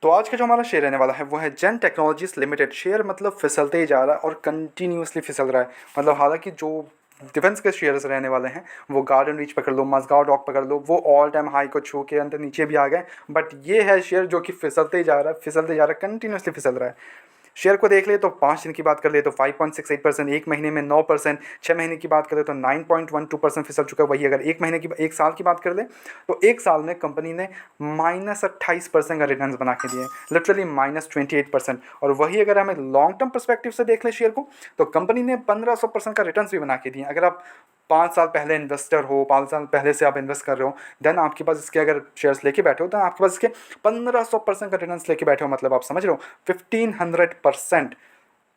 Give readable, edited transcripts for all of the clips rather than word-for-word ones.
तो आज का जो हमारा शेयर रहने वाला है वो है जेन टेक्नोलॉजीज लिमिटेड। शेयर मतलब फिसलते ही जा रहा है और कंटिन्यूसली फिसल रहा है। मतलब हालांकि जो डिफेंस के शेयर्स रहने वाले हैं वो गार्डन रीच पकड़ लो, मजगांव डॉक पकड़ लो, वो ऑल टाइम हाई को छू के अंदर नीचे भी आ गए। बट ये है शेयर जो कि फिसलते ही जा रहा है, फिसलते जा रहा है, कंटिन्यूसली फिसल रहा है। शेयर को देख ले तो 5 दिन की बात कर ले तो 5.68%, एक महीने में 9%, 6 महीने की बात कर ले तो 9.12% फिसल चुका है। वही अगर एक साल की बात कर ले तो एक साल में कंपनी ने -28% का रिटर्न बना के दिए, लिटरली -28%। और वही अगर हमें लॉन्ग टर्म परस्पेक्टिव से देख ले शेयर को तो कंपनी ने 1500% का रिटर्न भी बना के दिए। अगर आप 5 साल पहले इन्वेस्टर हो, 5 साल पहले से आप इन्वेस्ट कर रहे हो, देन आपके पास इसके अगर शेयर्स लेके बैठे हो तो आपके पास इसके 1500% का रिटर्न लेके बैठे हो, मतलब आप समझ रहे हो 1500%।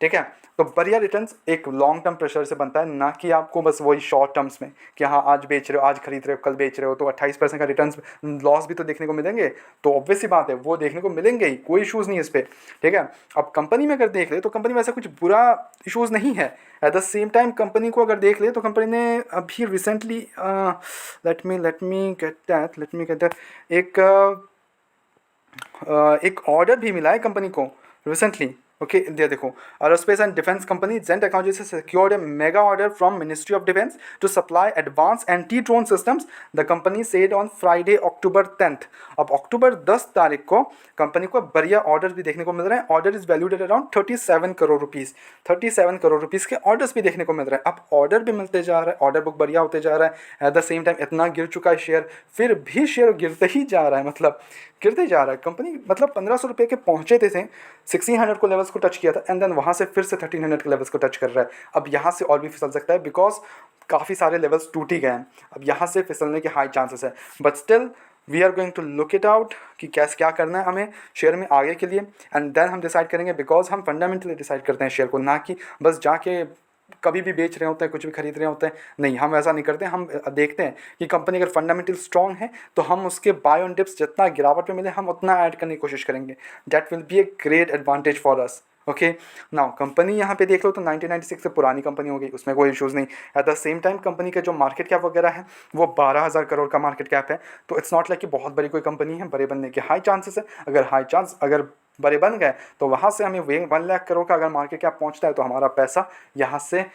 ठीक है, तो बढ़िया रिटर्न्स एक लॉन्ग टर्म प्रेशर से बनता है, ना कि आपको बस वही शॉर्ट टर्म्स में कि हाँ आज बेच रहे हो, आज खरीद रहे हो, कल बेच रहे हो तो 28% का रिटर्न्स लॉस भी तो देखने को मिलेंगे। तो ऑब्वियस सी बात है वो देखने को मिलेंगे ही, कोई इशूज़ नहीं है इस पर। ठीक है, अब कंपनी में अगर देख ले तो कंपनी में ऐसा कुछ बुरा इशूज़ नहीं है। At the same time company को अगर देख ले तो कंपनी ने अभी recently let me get that एक ऑर्डर भी मिला है कंपनी को रिसेंटली। ओके, देखो, aerospace and defence company Zen technology से secured a mega order from ministry of defence to supply advance anti drone systems, the company said on Friday October 10th। अब अक्टूबर 10 तारीख को कंपनी को बढ़िया ऑर्डर भी देखने को मिल रहे हैं। Order is valued at around 37 crore rupees, 37 crore rupees के ऑर्डर्स भी देखने को मिल रहे हैं। अब ऑर्डर भी मिलते जा रहा है, ऑर्डर बुक बढ़िया होते जा रहा है। एट द सेम टाइम इतना गिर चुका है शेयर, फिर भी शेयर गिरते ही जा रहा है, मतलब गिरते जा रहा है। कंपनी मतलब 1500 रुपये के पहुंचे थे 1600 को लेवल्स को टच किया था, एंड देन वहाँ से फिर से 1300 के लेवल्स को टच कर रहा है। अब यहाँ से और भी फिसल सकता है बिकॉज काफ़ी सारे लेवल्स टूट ही गए हैं। अब यहाँ से फिसलने के हाई चांसेस है, but still we are going to look it out कि कैसे क्या करना है हमें शेयर में आगे के लिए, एंड देन हम डिसाइड करेंगे। बिकॉज हम फंडामेंटली डिसाइड करते हैं शेयर को, ना कि बस जाके कभी भी बेच रहे होते हैं, कुछ भी खरीद रहे होते हैं। नहीं, हम ऐसा नहीं करते। हम देखते हैं कि कंपनी अगर फंडामेंटल स्ट्रॉन्ग है तो हम उसके बाय ऑन डिप्स जितना गिरावट में मिले हम उतना ऐड करने की कोशिश करेंगे। That will be a great advantage for us. Okay, now company यहाँ पे देख लो तो 1996 से पुरानी कंपनी हो गई, उसमें कोई इश्यूज़ नहीं। Eight the same time company का जो मार्केट कैप वगैरह है वो 12,000 करोड़ का मार्केट कैप है। तो इट्स नॉट लाइक कि बहुत बड़ी कोई कंपनी है, बड़े बनने के हाई चांसेस है। अगर बड़े बन गए तो वहाँ से हमें 1 लाख करोड़ का अगर मार्केट कैप पहुँचता है तो हमारा पैसा यहाँ से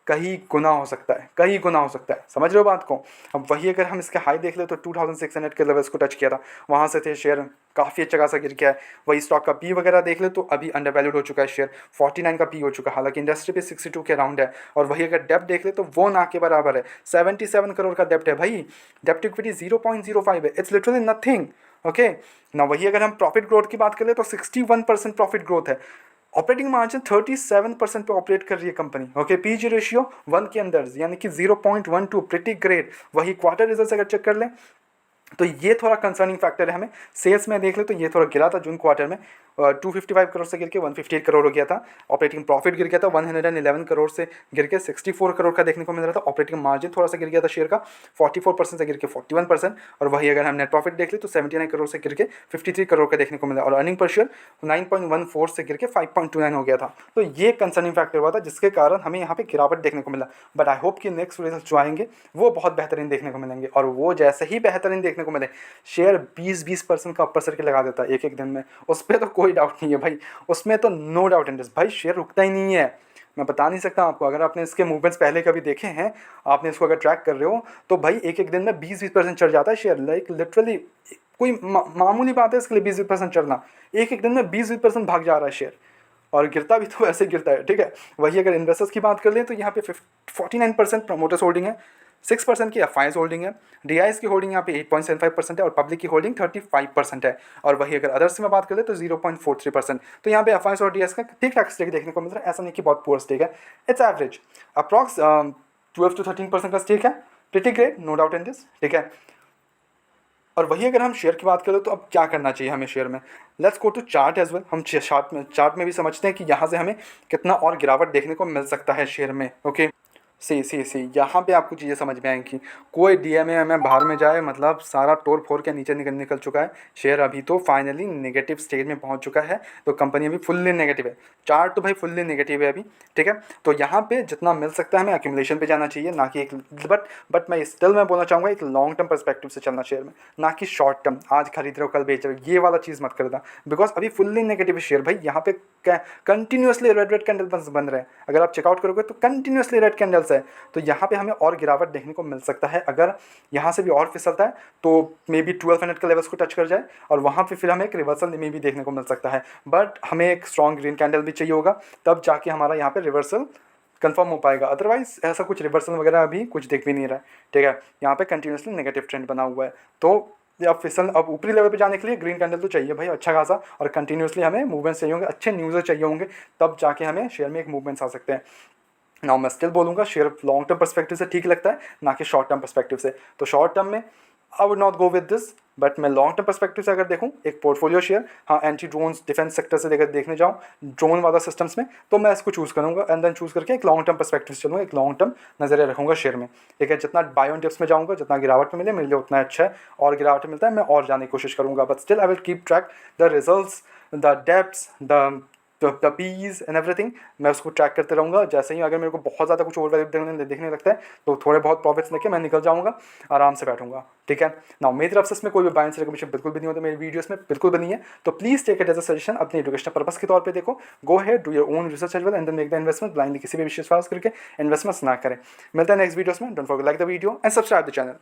कहीं गुना हो सकता है, कहीं गुना हो सकता है। समझ रहे हो बात को। अब वही अगर हम इसके हाई देख ले तो 2600 के लेवल्स को टच किया था, वहाँ से थे शेयर काफ़ी अच्छा खासा गिर गया है। वही स्टॉक का पी वगैरह देख ले तो अभी अंडर वैल्यूड हो चुका है शेयर, 49 का पी हो चुका है, हालांकि इंडस्ट्री पे 62 के अराउंड है। और वही अगर डेप्ट देख ले तो वो ना के बराबर है, 77 करोड़ का डेप्ट है भाई। डेप्ट इक्विटी 0.05 है, इट्स लिटरली नथिंग। ओके ना, वही अगर हम प्रॉफिट ग्रोथ की बात करें तो 61% प्रॉफिट ग्रोथ है। ऑपरेटिंग मार्जिन 37% पे ऑपरेट कर रही है कंपनी। ओके, पीजी रेशियो 1 के अंदर, यानी कि 0.12, प्रिटी ग्रेट। वही क्वार्टर रिजल्ट अगर चेक कर लें तो ये थोड़ा कंसर्निंग फैक्टर है हमें। सेल्स में देख ले तो ये थोड़ा गिरा था जून क्वार्टर में, 255 करोड़ से गिर के 158 करोड़ हो गया था। ऑपरेटिंग प्रॉफिट गिर गया था 111 करोड़ से गिर के 64 करोड़ का देखने को मिल रहा था। ऑपरेटिंग मार्जिन थोड़ा सा गिर गया था शेयर का, 44% से गिर के 41%। और वही अगर हम नेट प्रॉफिट देख ले तो 79 करोड़ से गिर के 53 करोड़ का देखने को मिला। और अर्निंग पर शेयर 9.14 से गिर के 5.29 हो गया था। तो ये कंसर्निंग फैक्टर हुआ था जिसके कारण हमें यहाँ पे गिरावट देखने को मिला। बट आई होप कि नेक्स्ट रिजल्ट जो आएंगे वो बहुत बेहतरीन देखने को मिलेंगे, और वो जैसे ही बेहतरीन देखने को मिले शेयर 20% का अपर सर्किल लगा देता है एक एक दिन में। उस पर तो कोई डाउट नहीं है भाई, उसमें तो नो डाउट इन दिस भाई, शेयर रुकता ही नहीं है। मैं बता नहीं सकता आपको, अगर आपने इसके मूवमेंट्स पहले कभी देखे हैं, आपने इसको अगर ट्रैक कर रहे हो तो भाई एक एक दिन में 20% चढ़ जाता है शेयर। लाइक लिटरली कोई मामूली बात है इसके लिए 20% चढ़ना। एक एक दिन में 20% भाग जा रहा है शेयर, और गिरता भी तो ऐसे गिरता है। ठीक है, वही अगर इन्वेस्टर्स की बात कर लें तो यहाँ पे 49% प्रमोटर्स होल्डिंग है, 6% की एफ होल्डिंग है, डी की होल्डिंग यहाँ पे 8.75% है, और पब्लिक की होल्डिंग 35% है। और वही अगर अदर्स में बात करें तो 0.43%। तो यहाँ पे एफ और डी का ठीक ठाक स्टेक देखने को मिल रहा है, ऐसा नहीं कि बहुत पुअर स्टेक है। इट्स एवरेज अप्रॉक्स 12 to 13% का स्टेक है, pretty great, no doubt in this. ठीक है, और वही अगर हम शेयर की बात करें तो अब क्या करना चाहिए हमें शेयर में। Let's go to chart as well. हम चार्ट में भी समझते हैं कि यहाँ से हमें कितना और गिरावट देखने को मिल सकता है शेयर में। ओके, सी यहाँ पे आपको चीज़ें समझ में आएंगी। कोई डीएमए में बाहर में जाए, मतलब सारा तोड़ फोड़ के नीचे निकल चुका है शेयर, अभी तो फाइनली नेगेटिव स्टेज में पहुंच चुका है। तो कंपनी अभी फुल्ली नेगेटिव है, चार्ट तो भाई फुल्ली नेगेटिव है अभी, ठीक है। तो यहाँ पे जितना मिल सकता है हमें एक्यूमुलेशन पे जाना चाहिए, ना कि एक बट मैं बोलना चाहूँगा एक लॉन्ग टर्म परस्पेक्टिव से चलना शेयर में, ना कि शॉर्ट टर्म आज खरीद रहे हो कल बेच रहे हो, ये वाला चीज़ मत करना। बिकॉज अभी फुल्ली नेगेटिव शेयर भाई, यहाँ पे कंटिन्यूसली रेड कैंडल बन रहे हैं। अगर आप चेकआउट करोगे तो कंटिन्यूसली रेड कैंडल्स है। तो यहाँ पे हमें और गिरावट देखने को मिल सकता है। अगर यहाँ से भी और फिसलता है तो मे बी 1200 के लेवल्स को टच कर जाए, और वहाँ पे फिर हमें एक रिवर्सल में भी देखने को मिल सकता है। बट हमें एक स्ट्रॉन्ग ग्रीन कैंडल भी चाहिए होगा, तब जाके हमारा यहाँ पे रिवर्सल कंफर्म हो पाएगा। अदरवाइज ऐसा कुछ रिवर्सल वगैरह अभी कुछ दिख भी नहीं रहा है, ठीक है। यहाँ पे कंटिन्यूसली नेगेटिव ट्रेंड बना हुआ है। तो अब ऊपरी लेवल पे जाने के लिए ग्रीन कैंडल तो चाहिए भाई अच्छा खासा, और कंटिन्यूसली हमें मूवमेंट्स चाहिए होंगे, अच्छे न्यूज़ चाहिए होंगे, तब जाके हमें शेयर में एक मूवमेंट्स आ सकते हैं। नाउ मैं स्टिल बोलूँगा शेयर लॉन्ग टर्म परस्पेक्टिव से ठीक लगता है, ना कि शॉर्ट टर्म परस्पेक्टिव से। तो शॉर्ट टर्म में I would not go with this, but मैं लॉन्ग टर्म परस्पेक्टिव से अगर देखूँ एक पोर्टफोलियो शेयर, हाँ एंटी ड्रोन्स डिफेंस सेक्टर से लेकर देखने जाऊँ ड्रोन वाला सिस्टम्स में, तो मैं इसको चूज़ करूँगा एंड देन चूज़ करके एक लॉन्ग टर्म परस्पेक्टिव से चलूँगा, एक लॉन्ग टर्म नजरिया रखूँगा शेयर में, ठीक है। जितना बायो टिप्स में जाऊँगा, जितना गिरावट में मिले मेरे लिए उतना अच्छा है, और गिरावट मिलता है मैं और जाने की कोशिश करूँगा। But still I will keep track the results, the depths, the peace and everything, मैं उसको ट्रैक करते रहूँगा। जैसे ही अगर मेरे को बहुत ज़्यादा कुछ ओवर वैल्यू देखने लगता है तो थोड़े बहुत प्रॉफिट्स लेके मैं निकल जाऊँगा, आराम से बैठूंगा, ठीक है ना। मेरी तरफ से इसमें कोई भी बाइंग रिकमेंडेशन बिल्कुल भी नहीं होता, मेरी वीडियोस में बिल्कुल भी नहीं है। तो please take it as a suggestion, अपने एजुकेशनल पर्पस के तौर पे देखो। Go ahead, do your own research as well and then make the investment. Blindly किसी भी विश्वास करके इन्वेस्टमेंट्स ना करें। मिलता है नेक्स्ट वीडियोस में। Don't forget like the video and subscribe the channel.